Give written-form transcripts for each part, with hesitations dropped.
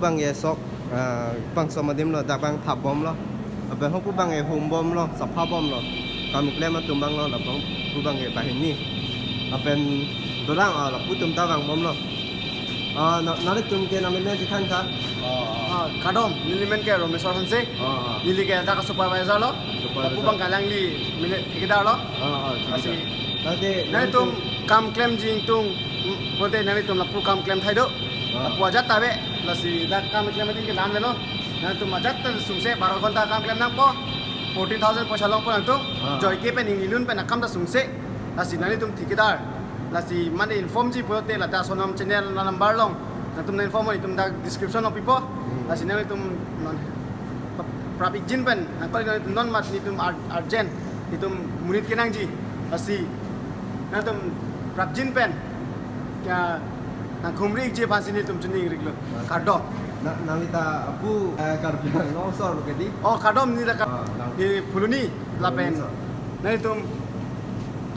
bang ye sok bang somadim lo dak bang thap bom lo ben hok bang ye hum bom lo sapha bom lo kam klem ma tum bang lo la bang bang ye bahin ni ben dolang la putum ta bang bom lo na le tum ke na men ji khan ka kadom nilimen ke romesor hanse nili ke da ka supervisor lo aku bang kalang li minit tikidar lo asi nai tum kam claim jing tung pote nai tum lapu kam claim thai do lapu ajat tabe lasi da kam claim tin ke lan lo nai tum ajat tan sungse 12 ghonta kam claim nang po 14000 paisa long po nang tum joy ke pe ning nilun pe nakam da sungse lasi nai tum tikidar lasi mane inform ji pote la da sonam channel na number long na tum na inform mo tum da description of people lasi nai tum Prapik jin pen, napal non mat ni tum arjen, ni tum munit kenang ji, asi, na tum prap jin pen, kya nang khumri je pasi ni tum chuni riglo, kardo. Nalita apu kardo ngosor lo kedi. Oh kardom ni da ni puluni lapen, na tum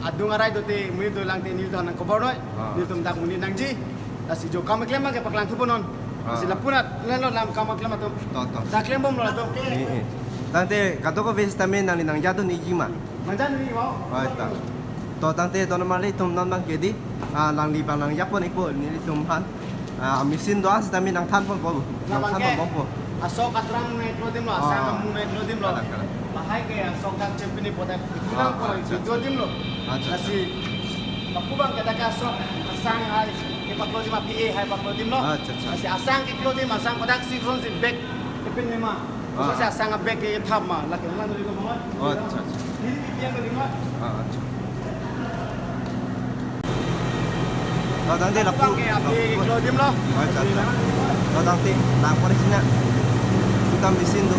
adung arai dote munit do lang te ni do nang kobar noi, ni tum dak munit nang ji, asi jo kam klem ke paklang tu ponon. Kasi lapunat lalo lam kamak lam ato. Daklem bom lo ato. Tante katoko vestamen nang nang jadon ni jima. Manjan ni mo. Ta. To tante to normally tum non bang kedi. Lang li bang lang yapon ipo ni tum han. Mesin do as tami nang than pon po. Nang than pon po. Asok atrang metro dim lo, asang mu metro dim lo. Lahai ke asok dak champion ni podak. Bilang ko video dim lo. Kasi Pakubang kata ka asok asang ay ipaklo di ma PA hay paklo dim lo. Kasi asang iklo dim asang kodak si ron si back ipin ni ma. Kasi asang a back ke thap ma laki lang dili ko mo. Hindi pian ko dim ma. To tante lapu ke api iklo dim lo. To tante lang po rin na. Kita mesin do.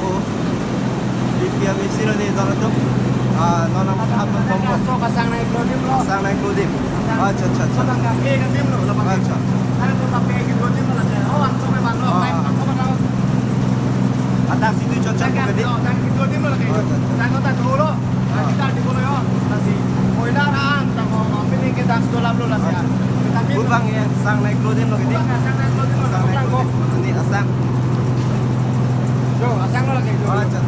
Dia mesin ni do to. Non ang hapon pompo. Asok asang na iklo dim lo. Asang na iklo dim. Acha. Asang ka PA ka dim lo. Acha. Ano to ka PA iklo dim lo laki. Oh ang sobe man lo. Ang sobe man lo. Atak situ cocok ko kedi. Ang iklo dim lo laki. Ang ko ta dulo. Kita di kono yo. Kasi koila raan ta mo pili ke $10 lo lasi. Bubang ya sang na iklo dim lo kedi. Asang na iklo dim lo. Sang na iklo. Ni asang. Jo asang lo laki. Acha.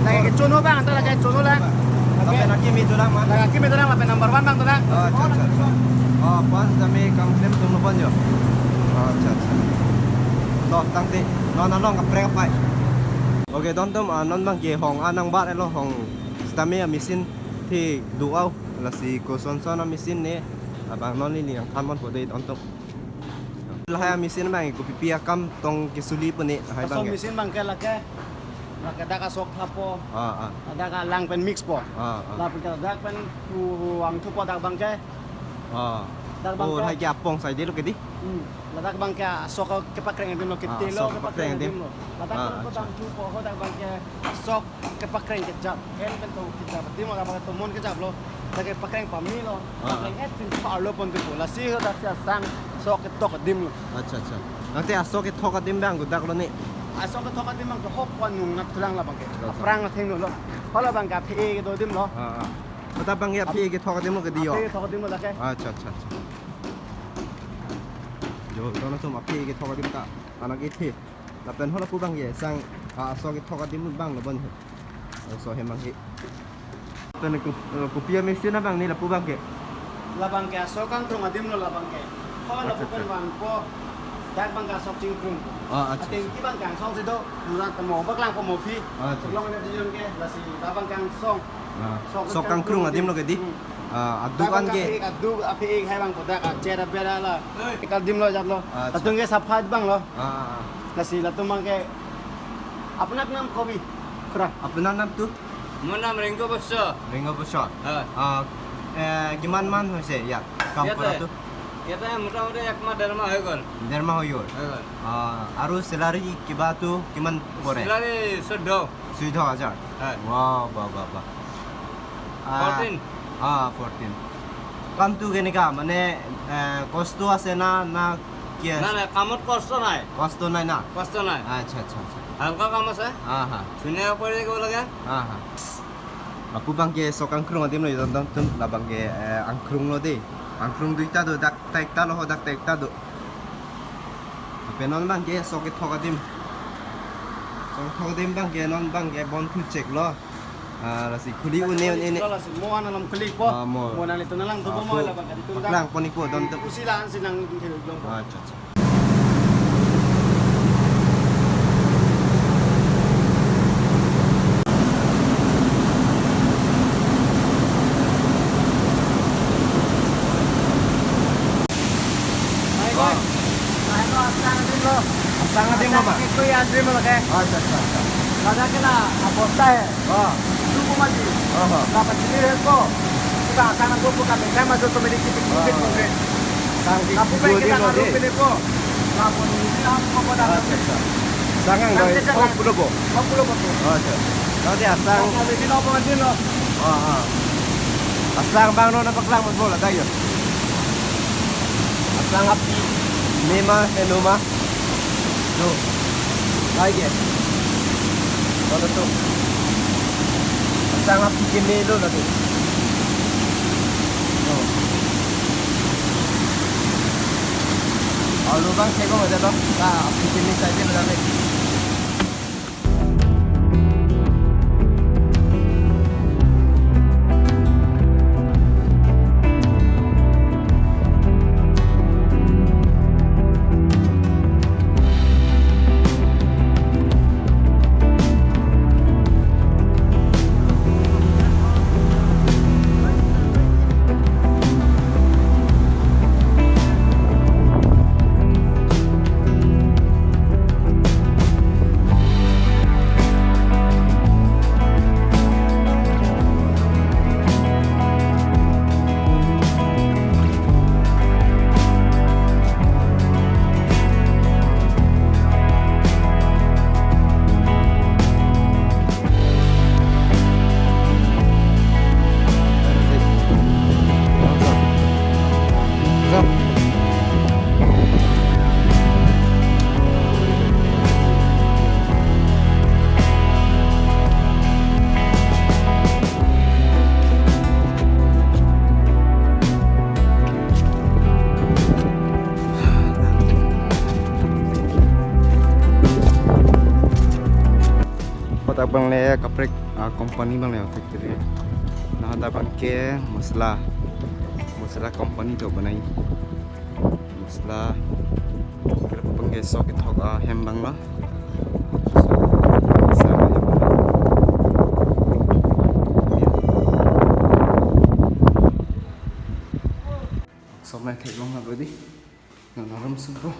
Lagi ke cuno bang, antara lagi cuno lang. Tapi nak kimi tu lang mah. Lagi kimi tu lang, lapen number 1 bang tu lang. Acha. Pas kami kamplem tu pon yo. Acha. To tangti non long ka prek pai. Oke, tonton non bang ke hong anang bat lo hong stame mesin thi duau la si ko son mesin ne abang non ni yang thamon po dei tonton. Lahaya mesin bang ko pipia kam tong ke suli pun ni hai bang. So mesin bang ke laki. Ada ka sok hapo. Ada ka lang pen mix po. Lapin ka dak pen tuang tu po dak bang ke. Oh, hai ya pong sai dia lo kedi. Ladak bang ke sok ke pakreng dim lo ke telo ke pakreng dim lo. Ladak ko dang tu po ho dak bang ke sok ke pakreng ke jap. Ken pen to ke jap. Dim lo bang to mon ke jap lo. Dak ke pakreng pami lo. Pakreng et pin pa lo pon tu po. La si ho dak sang sok ke tok dim lo. Acha. Nanti asok ke tok dim bang ko dak lo ni. Asok ke tok dim bang to hop wan nung nak tulang la bang ke. Prang la theng lo. Pala bang ka PA ke do dim lo. Kata bang ya pi ke tok dim lo kedi yo. PA tok dim lo laki. Acha. Jo, dono tu pi ke tok dim ta. Anak itu. Lapen hola pu bang ye sang asok ke tok dim bang lo bon. So he mang hi. Tane ku pia mesin bang ni la pu bang ke. Labang ke asok kan trung adim lo labang ke. Kau la pu pen wan po. Dak bang ka sok jing krung. Ating ki bang kang song sido. Nuran temo baklang ko mo pi. Long ne diyon ke lasi labang kang song. Sok kang krung adim lo kedi. Adukan ke. Aduk api hai bang ko dak cer bela la. Ikal dim lo jap lo. Latung ke saphat bang lo. Lasi latung bang ke. Apna nam kobi. Kura. Apna nam tu? Mon nam Ringo Bosho. Ringo Bosho. Gimana man hoise ya? Kam kora tu? এটা মোটামুটি একমাহ দেড়মাহ হৈ গ'ল। দেড়মাহ হৈ গ'ল। আৰু চেলাৰী কিবাটো কিমান পৰে? চেলাৰী 14,000। 14,000। হয়। বাহ। 14। 14। কামটো কেনেকা মানে কষ্ট আছে না কি আছে? নাই কামত কষ্ট নাই। কষ্ট নাই না? কষ্ট নাই। আচ্ছা। হালকা কাম আছে। ধুনীয়াকৈ কৰি থাকিব লাগে। Aku bangke sokang krung adim lo tonton la bangke angkrung lo de. Angkrung duita do dak tek ta lo dak tek ta do. Penon bang ke soket thokadim. Soket thokadim bang ke non bang ke bon thu check lo. Rasi khuli une une. Kalau si mo ana lam kulik po. Mo na nito na lang tubo mo ila bang dito na. Lang poni ko don. Usilaan sinang long. Acha acha. Sangat din mama. Ito yan din mo laki. Acha acha acha. Kada kena aposta eh. Suku maju. Dapat sendiri ko. Kita akan aku bukan saya masuk ke medikit mungkin mungkin. Sangat Aku pengen kita ngaruh pilih ko. Lapor ini apa pada. Acha acha. Sangat goi. Oh pulobo. Mau pulau betul. Acha. Nanti asang. Mau di sini apa nanti lo? Asang bang no napaklang mo bola tayo. Asang api. Nema enoma. No. Lagi. Kalau tu. Asang api kemelo lagi. No. Alu bang saya kau ada lo. Api kemelo saja berapa? Kota bang le kaprek company bang le factory. Nah ta bang ke masla company to banai. Masla kerap pengge soket hok hem bang lah. Somai thek long apa di? Naram sumpah.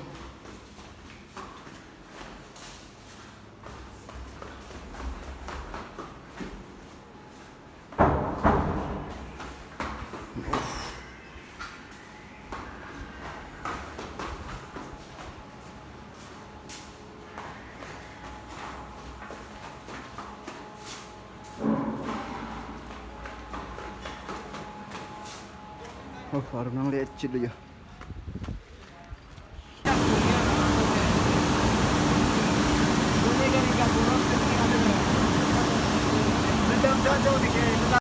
Oh, farm nang lihat cil aja.